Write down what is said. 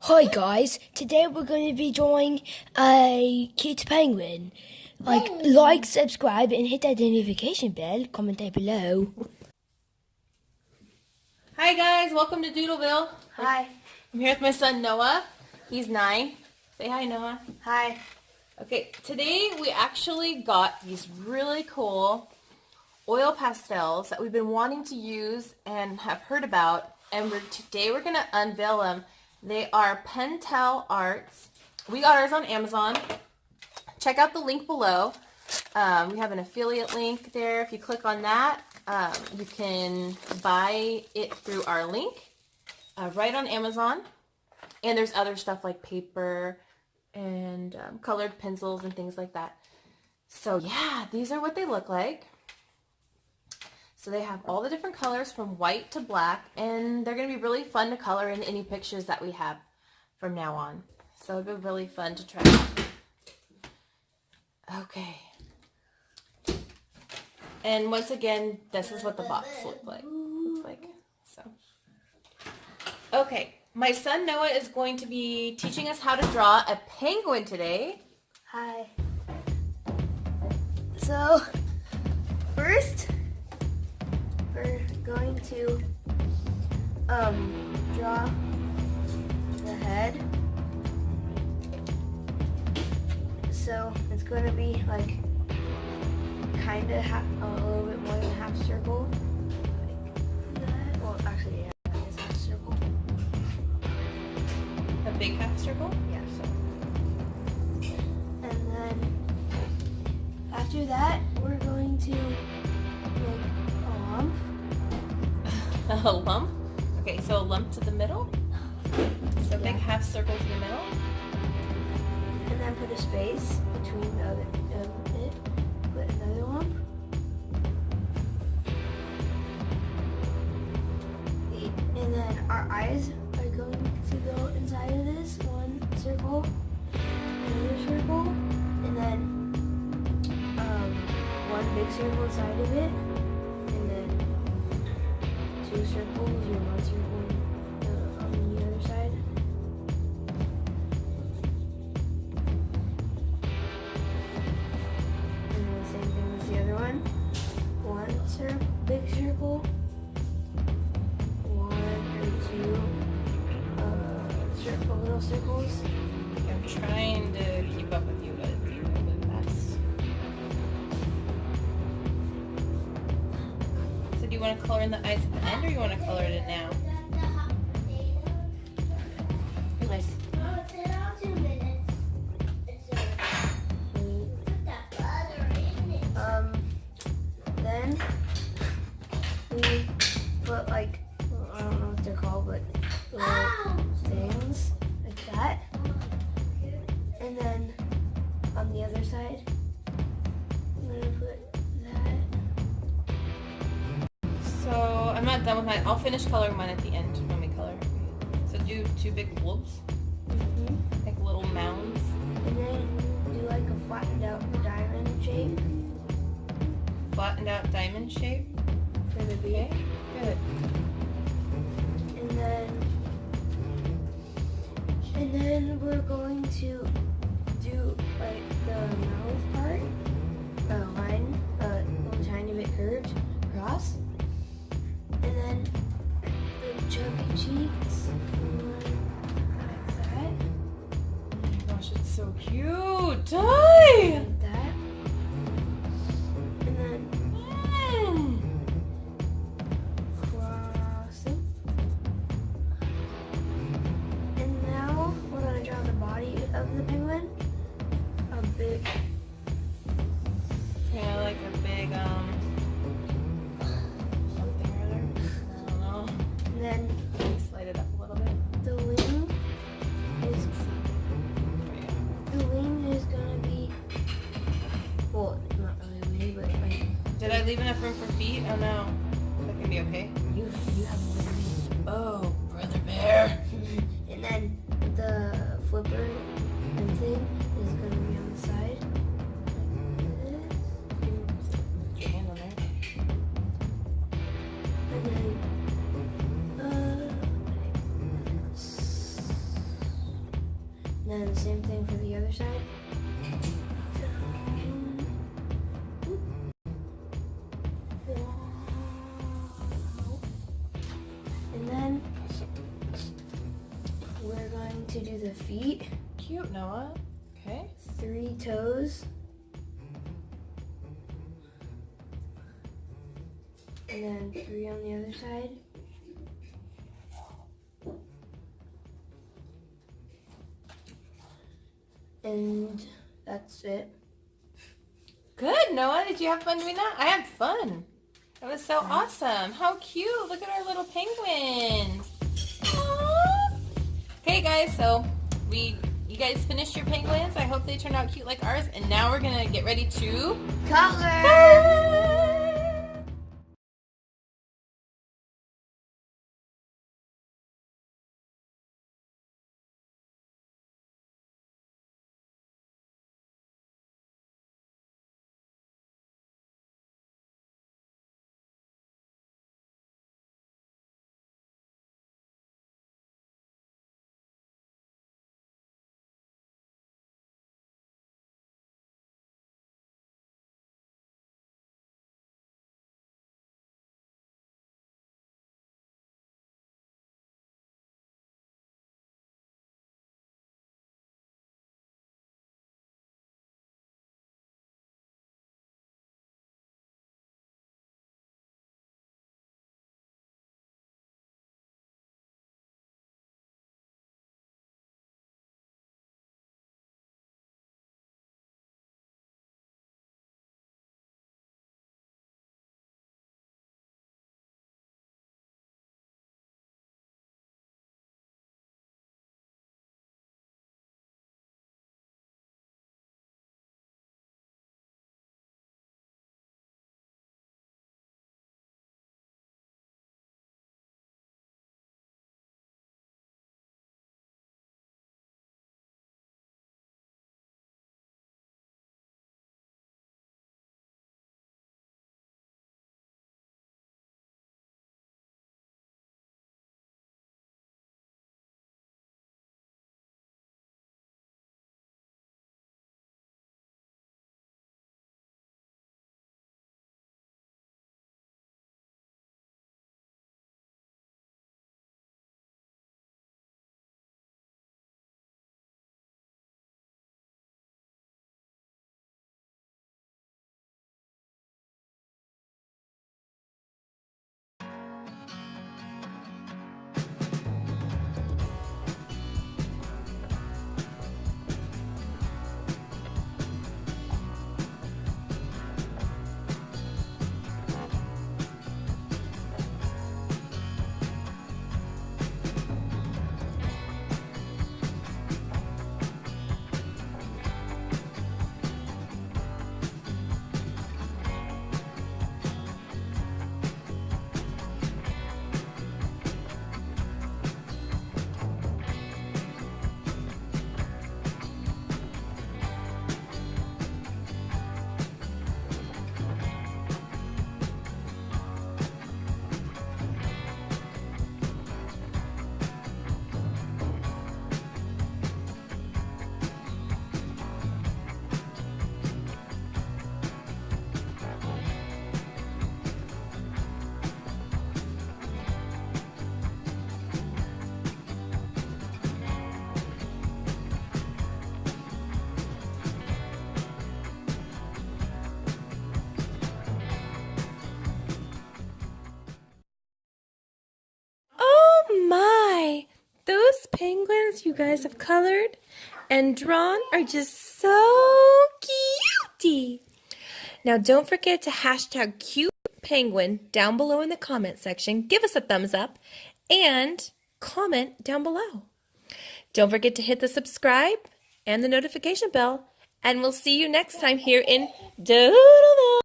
Hi guys, today we're going to be drawing a cute penguin. Like, subscribe and hit that notification bell, comment down below. Hi guys, welcome to Doodleville. Hi. I'm here with my son Noah. He's 9. Say hi, Noah. Hi. Okay, today we actually got these really cool oil pastels that we've been wanting to use and have heard about, and today we're going to unveil them. They are Pentel Arts. We got ours on Amazon. Check out the link below. We have an affiliate link there. If you click on that, you can buy it through our link right on Amazon. And there's other stuff like paper and colored pencils and things like that. So yeah, these are what they look like. So they have all the different colors from white to black, and they're going to be really fun to color in any pictures that we have from now on. So it'll be really fun to try out. Okay. And once again, this is what the box looks like. So. Okay, my son Noah is going to be teaching us how to draw a penguin today. Hi. So, first, we're going to draw the head. So it's going to be like kind of a little bit more than a half circle, like that. Well, actually, yeah, it's half circle. A big half circle? Yeah. And then after that, we're going to make a lump. A lump? Okay, so a lump to the middle? So big half circle to the middle? And then put a space between the other it. Put another lump. And then our eyes are going to go inside of this one circle, another circle, and then one big circle inside of it, and then two circles and one circle on the other side. And then the same thing as the other one. One big circle, one or two little circles. I'm trying to keep up with you, but it's a little bit fast. So do you want to color in the eyes at the end, or you want to color it in now? Nice. Then we put like, I don't know what they're called, but little things like that. And then on the other side, I'm gonna put that. So I'm not done with mine. I'll finish coloring mine at the end when we color. So do two big blobs, like little mounds. And then do like a flattened out diamond shape Flattened out diamond shape. for the beak. Good. And then we're going to do like the mouth part, line, a little tiny bit curved across, and then the chubby cheeks, like that. Oh my gosh, it's so cute. Die! Like that. And then cross them. And now we're gonna draw the body of the penguin. A big, Yeah, like a big, something or other. I don't know. and then Let me slide it up a little bit. the wing is gonna be, well, not really a wing, but like. Did I leave enough room for feet? Oh no. That can be okay. You have a wing. Oh, brother bear. And then the flipper and thing is gonna be on the side. Like this. Put your hand on there. And then, then the same thing for the other side. And then we're going to do the feet. Cute, Noah. Okay. 3 toes. And then 3 on the other side. And that's it. Good, Noah. Did you have fun doing that? I had fun. That was so awesome. How cute. Look at our little penguins. Aww. Okay, guys, so you guys finished your penguins. I hope they turned out cute like ours. And now we're going to get ready to Color! Those penguins you guys have colored and drawn are just so cutie. Now don't forget to hashtag cute penguin down below in the comment section. Give us a thumbs up and comment down below. Don't forget to hit the subscribe and the notification bell, and we'll see you next time here in Doodleville.